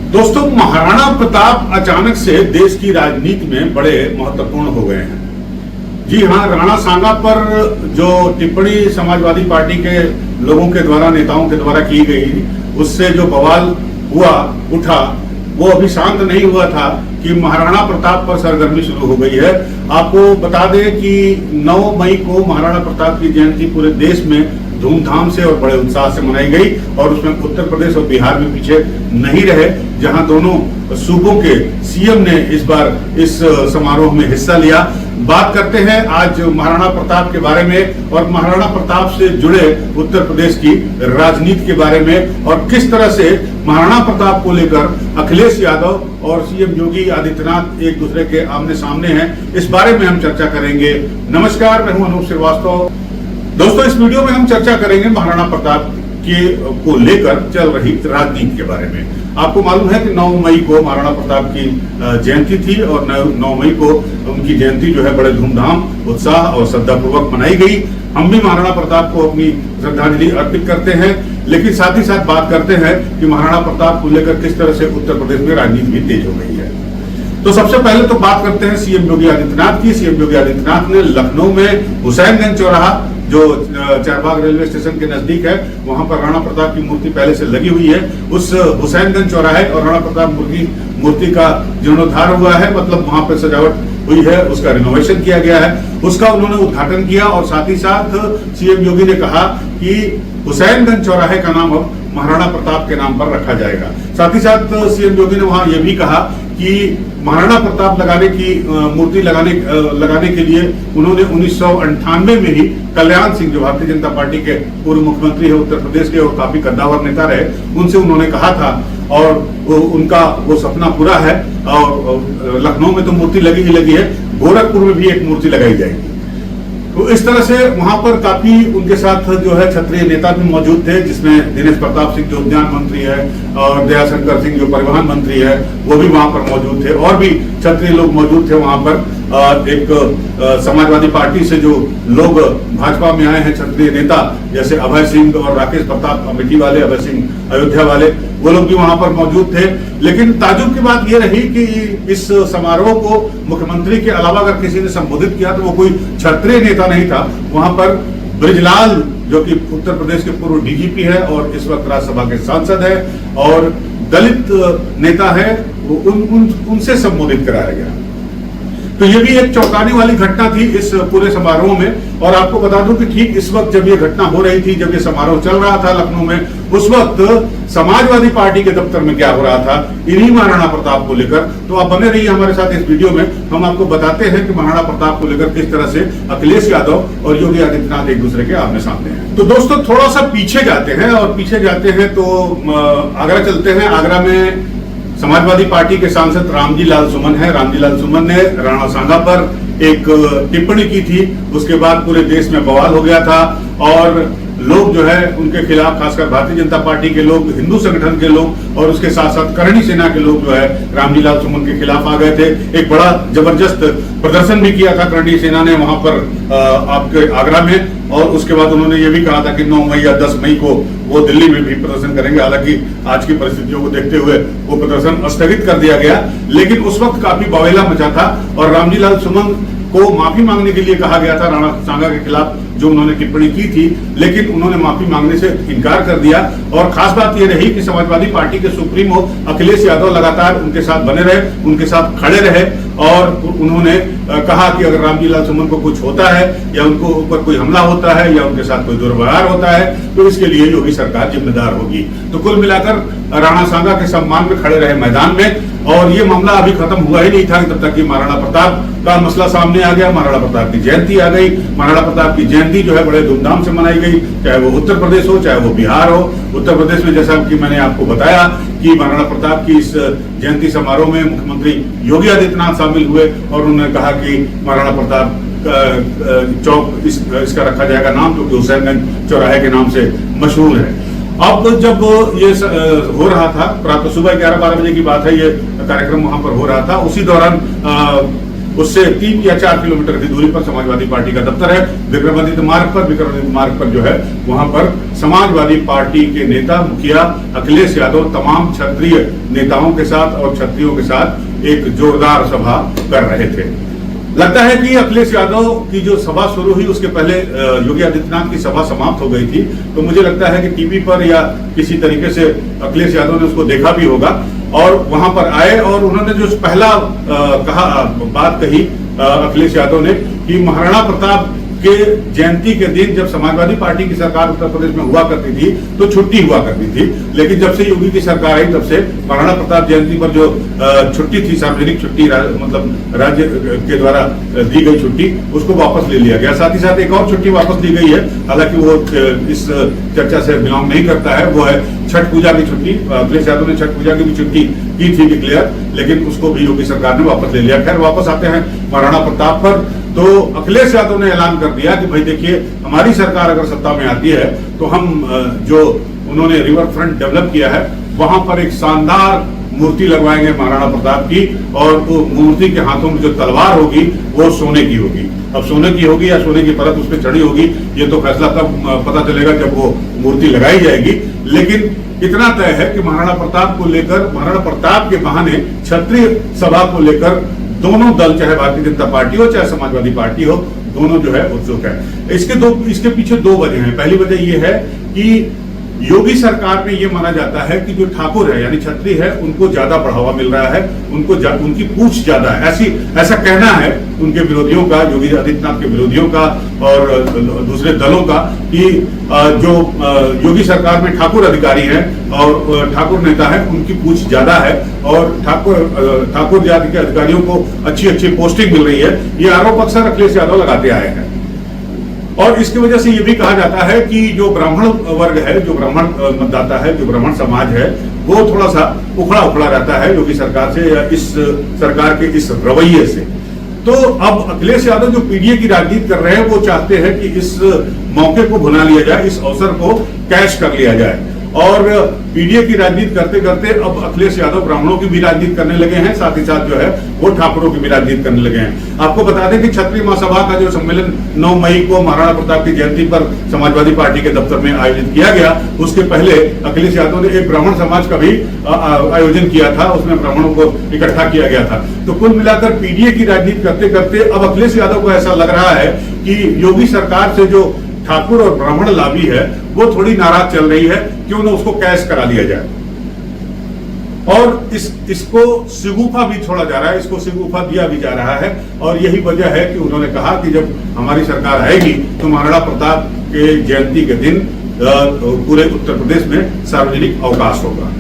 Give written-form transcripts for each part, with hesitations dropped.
दोस्तों, महाराणा प्रताप अचानक से देश की राजनीति में बड़े महत्वपूर्ण हो गए हैं। जी हाँ, राणा सांगा पर जो टिप्पणी समाजवादी पार्टी के लोगों के द्वारा, नेताओं के द्वारा की गई, उससे जो बवाल उठा, वो अभी शांत नहीं हुआ था कि महाराणा प्रताप पर सरगर्मी शुरू हो गई है। आपको बता दें कि 9 मई को महाराणा प्रताप की जयंती पूरे देश में धूमधाम से और बड़े उत्साह से मनाई गई और उसमें उत्तर प्रदेश और बिहार भी पीछे नहीं रहे, जहां दोनों सूबों के सीएम ने इस बार इस समारोह में हिस्सा लिया। बात करते हैं आज महाराणा प्रताप के बारे में और महाराणा प्रताप से जुड़े उत्तर प्रदेश की राजनीति के बारे में और किस तरह से महाराणा प्रताप को लेकर अखिलेश यादव और सीएम योगी आदित्यनाथ एक दूसरे के आमने सामने हैं। इस बारे में हम चर्चा करेंगे। नमस्कार, मैं हूं अनूप श्रीवास्तव। दोस्तों, इस वीडियो में हम चर्चा करेंगे महाराणा प्रताप को लेकर चल रही राजनीति के बारे में। आपको मालूम है कि 9 मई को महाराणा प्रताप की जयंती थी और 9 मई को उनकी जयंती जो है बड़े धूमधाम, उत्साह और श्रद्धापूर्वक मनाई गई। हम भी महाराणा प्रताप को अपनी श्रद्धांजलि अर्पित करते हैं, लेकिन साथ ही साथ बात करते हैं कि महाराणा प्रताप को लेकर किस तरह से उत्तर प्रदेश में राजनीति भी तेज हो गई है। तो सबसे पहले तो बात करते हैं सीएम योगी आदित्यनाथ की। सीएम योगी आदित्यनाथ ने लखनऊ में हुसैनगंज चौराहा, जो चारबाग रेलवे स्टेशन के नजदीक है, वहां पर राणा प्रताप की मूर्ति पहले से लगी हुई है। उस हुसैनगंज चौराहे और राणा प्रताप मूर्ति का जीर्णोद्धार हुआ है, मतलब वहां पर सजावट हुई है, उसका रिनोवेशन किया गया है, उसका उन्होंने उद्घाटन किया। और साथ ही साथ सीएम योगी ने कहा कि हुसैनगंज चौराहे का नाम अब महाराणा प्रताप के नाम पर रखा जाएगा। साथ ही साथ सीएम योगी ने वहां यह भी कहा कि महाराणा प्रताप मूर्ति लगाने के लिए उन्होंने 1998 में ही कल्याण सिंह, जो भारतीय जनता पार्टी के पूर्व मुख्यमंत्री है उत्तर प्रदेश के और काफी कद्दावर नेता रहे, उनसे उन्होंने कहा था और उनका वो सपना पूरा है। और लखनऊ में तो मूर्ति लगी ही लगी है, गोरखपुर में भी एक मूर्ति लगाई जाएगी। तो इस तरह से वहां पर काफी उनके साथ जो है क्षत्रिय नेता भी मौजूद थे, जिसमें दिनेश प्रताप सिंह जो उद्यान मंत्री है और दयाशंकर सिंह जो परिवहन मंत्री है, वो भी वहां पर मौजूद थे और भी क्षत्रिय लोग मौजूद थे वहां पर। एक समाजवादी पार्टी से जो लोग भाजपा में आए हैं क्षत्रिय नेता, जैसे अभय सिंह और राकेश प्रताप अमेठी वाले, अभय सिंह अयोध्या वाले, वो लोग भी वहां पर मौजूद थे। लेकिन ताजुब की बात यह रही कि इस समारोह को मुख्यमंत्री के अलावा अगर किसी ने संबोधित किया तो वो कोई क्षत्रिय नेता नहीं था। वहां पर बृजलाल, जो कि उत्तर प्रदेश के पूर्व डीजीपी है और इस वक्त राज्यसभा के सांसद है और दलित नेता है, उनसे संबोधित कराया गया। तो ये भी एक चौंकाने वाली घटना थी इस पूरे समारोह में। और आपको बता दूं कि ठीक इस वक्त जब ये घटना हो रही थी, जब ये समारोह चल रहा था लखनऊ में, उस वक्त समाजवादी पार्टी के दफ्तर में क्या हो रहा था इन्हीं महाराणा प्रताप को लेकर। तो आप बने रहिए हमारे साथ इस वीडियो में, हम आपको बताते हैं कि महाराणा प्रताप को लेकर किस तरह से अखिलेश यादव और योगी आदित्यनाथ एक दूसरे के आमने सामने हैं। तो दोस्तों, थोड़ा सा पीछे जाते हैं और पीछे जाते हैं तो आगरा चलते हैं। आगरा में समाजवादी पार्टी के सांसद रामजी लाल सुमन है। रामजी लाल सुमन ने राणा सांगा पर एक टिप्पणी की थी, उसके बाद पूरे देश में बवाल हो गया था और लोग जो है उनके खिलाफ, खासकर भारतीय जनता पार्टी के लोग, हिंदू संगठन के लोग और उसके साथ साथ करणी सेना के लोग जो है रामजी लाल सुमन के खिलाफ आ गए थे। एक बड़ा जबरदस्त प्रदर्शन भी किया था करणी सेना ने वहां पर आपके आगरा में। और उसके बाद उन्होंने ये भी कहा था कि 9 मई या 10 मई को वो दिल्ली में भी प्रदर्शन करेंगे। हालांकि आज की परिस्थितियों को देखते हुए वो प्रदर्शन स्थगित कर दिया गया, लेकिन उस वक्त काफी बवाला मचा था और रामजी लाल सुमन को माफी मांगने के लिए कहा गया था राणा सांगा के खिलाफ जो उन्होंने टिप्पणी की थी, लेकिन उन्होंने माफी मांगने से इनकार कर दिया। और खास बात यह रही कि समाजवादी पार्टी के सुप्रीमो अखिलेश यादव लगातार उनके साथ बने रहे, उनके साथ खड़े रहे और उन्होंने कहा कि अगर रामजी लाल सुमन को कुछ होता है या उनको ऊपर कोई हमला होता है या उनके साथ कोई दुर्व्यवहार होता है तो इसके लिए योगी सरकार जिम्मेदार होगी। तो कुल मिलाकर राणा सांगा के सम्मान में खड़े रहे मैदान में। और ये मामला अभी खत्म हुआ ही नहीं था तब तक कि महाराणा प्रताप का मसला सामने आ गया। महाराणा प्रताप की जयंती आ गई। महाराणा प्रताप की जयंती जो है बड़े धूमधाम से मनाई गई, चाहे वो उत्तर प्रदेश हो चाहे वो बिहार हो। उत्तर प्रदेश में जैसा कि मैंने आपको बताया कि महाराणा प्रताप की इस जयंती समारोह में मुख्यमंत्री योगी आदित्यनाथ शामिल हुए और उन्होंने कहा कि महाराणा प्रताप चौक इसका रखा जाएगा नाम, क्योंकि हुसैनगंज चौराहे के नाम से मशहूर है। अब जब ये हो रहा था, प्रातः सुबह 11-12 बजे की बात है, ये कार्यक्रम वहां पर हो रहा था। उसी दौरान उससे 3 या 4 किलोमीटर की दूरी पर समाजवादी पार्टी का दफ्तर है। विक्रमादित्य मार्ग पर जो है वहां पर समाजवादी पार्टी के नेता मुखिया अखिलेश यादव तमाम क्षत्रिय नेताओं के साथ और क्षत्रियों के साथ एक जोरदार सभा कर रहे थे। लगता है कि अखिलेश यादव की जो सभा शुरू हुई उसके पहले योगी आदित्यनाथ की सभा समाप्त हो गई थी, तो मुझे लगता है कि टीवी पर या किसी तरीके से अखिलेश यादव ने उसको देखा भी होगा और वहां पर आए और उन्होंने जो पहला बात कही अखिलेश यादव ने कि महाराणा प्रताप के जयंती के दिन जब समाजवादी पार्टी की सरकार उत्तर प्रदेश में हुआ करती थी तो छुट्टी हुआ करती थी, लेकिन जब से योगी की सरकार आई तब से महाराणा प्रताप जयंती पर जो छुट्टी थी, सार्वजनिक छुट्टी मतलब राज्य के द्वारा दी गई छुट्टी, उसको वापस ले लिया गया। साथ ही साथ एक और छुट्टी वापस ली गई है, हालांकि वो इस चर्चा से बिलोंग नहीं करता है, वो है छठ पूजा की छुट्टी। अखिलेश यादव ने छठ पूजा की भी छुट्टी की थी डिक्लेयर, लेकिन उसको भी योगी सरकार ने वापस ले लिया। खैर, वापस आते हैं महाराणा प्रताप पर, तो अखिलेश यादव ने ऐलान कर दिया कि भाई देखिए, हमारी सरकार अगर सत्ता में आती है तो हम जो उन्होंने रिवर फ्रंट डेवलप किया है वहां पर एक शानदार मूर्ति लगवाएंगे महाराणा प्रताप की, और वो मूर्ति के हाथों में जो तलवार होगी वो सोने की होगी। अब सोने की होगी या सोने की परत उस पर चढ़ी होगी, ये तो फैसला तब पता चलेगा जब वो मूर्ति लगाई जाएगी। लेकिन इतना तय है कि महाराणा प्रताप को लेकर, महाराणा प्रताप के बहाने क्षत्रिय सभा को लेकर दोनों दल, चाहे भारतीय जनता पार्टी हो चाहे समाजवादी पार्टी हो, दोनों जो है उत्सुक है। इसके पीछे दो वजह हैं। पहली वजह यह है कि योगी सरकार में यह माना जाता है कि जो ठाकुर है यानी क्षत्रिय है उनको ज्यादा बढ़ावा मिल रहा है, उनकी पूछ ज्यादा है, ऐसा कहना है उनके विरोधियों का, योगी आदित्यनाथ के विरोधियों का और दूसरे दलों का, कि जो योगी सरकार में ठाकुर अधिकारी हैं और ठाकुर नेता है उनकी पूछ ज्यादा है और ठाकुर जाति के अधिकारियों को अच्छी पोस्टिंग मिल रही है। ये आरोप अक्सर अखिलेश यादव लगाते आए हैं। और इसकी वजह से ये भी कहा जाता है कि जो ब्राह्मण वर्ग है, जो ब्राह्मण मतदाता है, जो ब्राह्मण समाज है, वो थोड़ा सा उखड़ा रहता है योगी सरकार से या इस सरकार के इस रवैये से। तो अब अखिलेश यादव जो पीडीए की राजनीति कर रहे हैं वो चाहते हैं कि इस मौके को भुना लिया जाए, इस अवसर को कैश कर लिया जाए। और पीडीए की राजनीति करते करते अब अखिलेश यादव ब्राह्मणों की भी राजनीति करने लगे हैं, साथ ही साथ जो है वो ठाकुरों की भी राजनीति करने लगे हैं। आपको बता दें कि क्षत्रिय महासभा का जो सम्मेलन 9 मई को महाराणा प्रताप की जयंती पर समाजवादी पार्टी के दफ्तर में आयोजित किया गया, उसके पहले अखिलेश यादव ने एक ब्राह्मण समाज का भी आयोजन किया था, उसमें ब्राह्मणों को इकट्ठा किया गया था। तो कुल मिलाकर पीडीए की राजनीति करते करते अब अखिलेश यादव को ऐसा लग रहा है कि योगी सरकार से जो ठाकुर और ब्राह्मण लाभी है वो थोड़ी नाराज चल रही है, क्यों ना उसको कैश करा लिया जाए। और इसको सिगुफा भी छोड़ा जा रहा है, इसको सिगुफा दिया भी जा रहा है। और यही वजह है कि उन्होंने कहा कि जब हमारी सरकार आएगी तो महाराणा प्रताप के जयंती के दिन पूरे उत्तर प्रदेश में सार्वजनिक अवकाश होगा।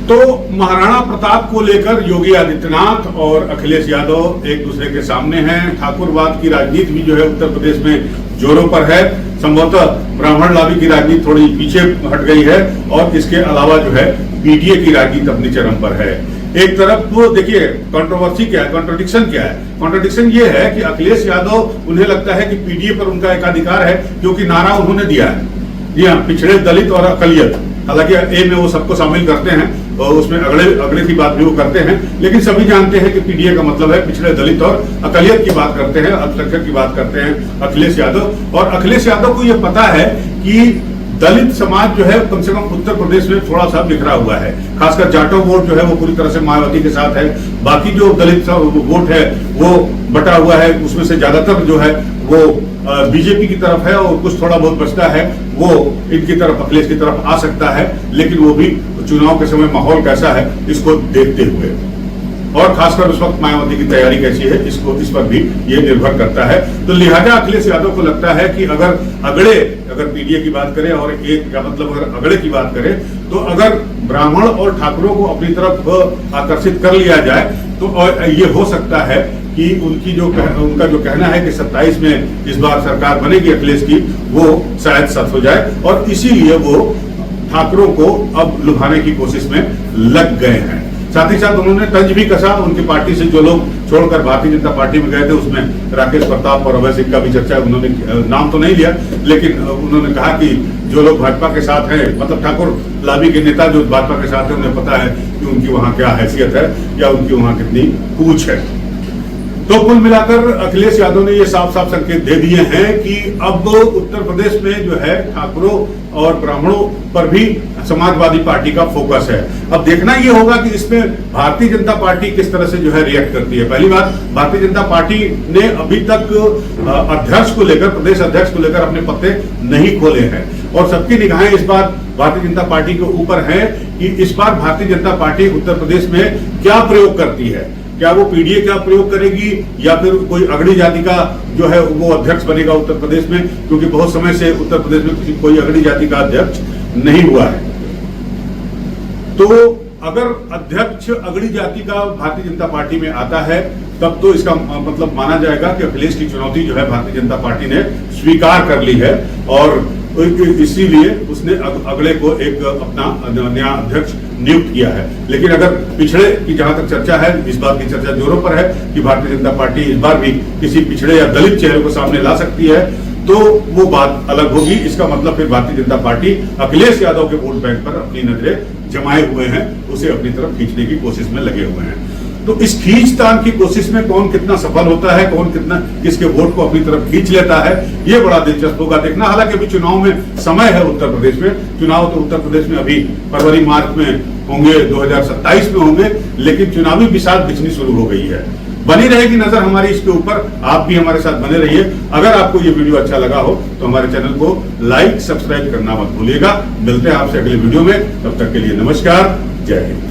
तो महाराणा प्रताप को लेकर योगी आदित्यनाथ और अखिलेश यादव एक दूसरे के सामने हैं। ठाकुरवाद की राजनीति भी जो है उत्तर प्रदेश में जोरों पर है। संभवतः ब्राह्मण लाभी की राजनीति थोड़ी पीछे हट गई है और इसके अलावा जो है पीडीए की राजनीति अपनी चरम पर है। एक तरफ तो देखिए कंट्रोवर्सी क्या है, कॉन्ट्रडिक्शन क्या है। कॉन्ट्रडिक्शन ये है कि अखिलेश यादव, उन्हें लगता है कि पीडीए पर उनका एकाधिकार है क्योंकि नारा उन्होंने दिया है, जी हाँ, पिछड़े, दलित और अकलियत। हालांकि ए में वो सबको शामिल करते हैं और उसमें अगले की बात भी वो करते हैं, लेकिन सभी जानते हैं कि पीडीए का मतलब है पिछड़े, दलित और अकलियत की बात करते हैं, अल्पसंख्यक की बात करते हैं अखिलेश यादव। और अखिलेश यादव को ये पता है कि दलित समाज जो है कम से कम उत्तर प्रदेश में थोड़ा सा बिखरा हुआ है, खासकर जाटव वोट जो है वो पूरी तरह से मायावती के साथ है। बाकी जो दलित वोट है वो बटा हुआ है, उसमें से ज्यादातर जो है वो बीजेपी की तरफ है और कुछ थोड़ा बहुत बचता है वो इनकी तरफ, अखिलेश की तरफ आ सकता है। लेकिन वो भी चुनाव के समय माहौल कैसा है इसको देखते हुए, और खासकर उस वक्त मायावती की तैयारी कैसी है इस पर भी ये निर्भर करता है। तो लिहाजा अखिलेश यादव को लगता है कि अगर पीडीए की बात करें और एक का मतलब अगर अगड़े की बात करें, तो अगर ब्राह्मण और ठाकुरों को अपनी तरफ आकर्षित कर लिया जाए तो और ये हो सकता है कि उनका जो कहना है कि 27 में इस बार सरकार बनेगी अखिलेश की, वो शायद सच हो जाए। और इसीलिए वो ठाकुरों को अब लुभाने की कोशिश में लग गए हैं। साथ ही साथ उन्होंने तंज भी कसा, उनकी पार्टी से जो लोग छोड़कर भारतीय जनता पार्टी में गए थे उसमें राकेश प्रताप और अभय सिंह का भी चर्चा, उन्होंने नाम तो नहीं लिया, लेकिन उन्होंने कहा कि जो लोग भाजपा के साथ हैं, मतलब ठाकुर लाभी के नेता जो भाजपा के साथ हैं, उन्हें पता है कि उनकी वहां क्या हैसियत है या उनकी वहां कितनी पूछ है। तो कुल मिलाकर अखिलेश यादव ने ये साफ साफ संकेत दे दिए हैं कि अब उत्तर प्रदेश में जो है ठाकुरों और ब्राह्मणों पर भी समाजवादी पार्टी का फोकस है। अब देखना ये होगा कि इसमें भारतीय जनता पार्टी किस तरह से जो है रिएक्ट करती है। पहली बात, भारतीय जनता पार्टी ने अभी तक अध्यक्ष को लेकर, प्रदेश अध्यक्ष को लेकर अपने पत्ते नहीं खोले हैं और सबकी निगाहें इस बार भारतीय जनता पार्टी के ऊपर है कि इस बार भारतीय जनता पार्टी उत्तर प्रदेश में क्या प्रयोग करती है। क्या वो पीडीए का प्रयोग करेगी या फिर कोई अगड़ी जाति का जो है वो अध्यक्ष बनेगा उत्तर प्रदेश में, क्योंकि बहुत समय से उत्तर प्रदेश में कोई अगड़ी जाति का अध्यक्ष नहीं हुआ है। तो अगर अध्यक्ष अगड़ी जाति का भारतीय जनता पार्टी में आता है तब तो इसका मतलब माना जाएगा कि अखिलेश की चुनौती जो है भारतीय जनता पार्टी ने स्वीकार कर ली है और इसीलिए उसने अगले को एक अपना नया अध्यक्ष नियुक्त किया है। लेकिन अगर पिछड़े की जहां तक चर्चा है, इस बात की चर्चा जोरों पर है कि भारतीय जनता पार्टी इस बार भी किसी पिछड़े या दलित चेहरे को सामने ला सकती है, तो वो बात अलग होगी। इसका मतलब फिर भारतीय जनता पार्टी अखिलेश यादव के वोट बैंक पर अपनी नजरें जमाए हुए हैं, उसे अपनी तरफ खींचने की कोशिश में लगे हुए हैं। तो इस खींचतान की कोशिश में कौन कितना सफल होता है, कौन कितना किसके वोट को अपनी तरफ खींच लेता है, ये बड़ा दिलचस्प होगा देखना। हालांकि अभी चुनाव में समय है उत्तर प्रदेश में, चुनाव तो उत्तर प्रदेश में अभी फरवरी मार्च में होंगे, 2027 में होंगे, लेकिन चुनावी बिसात बिछनी शुरू हो गई है। बनी रहेगी नजर हमारी इसके ऊपर, आप भी हमारे साथ बने रहिए। अगर आपको ये वीडियो अच्छा लगा हो तो हमारे चैनल को लाइक सब्सक्राइब करना मत भूलिएगा। मिलते हैं आपसे अगले वीडियो में, तब तक के लिए नमस्कार, जय हिंद।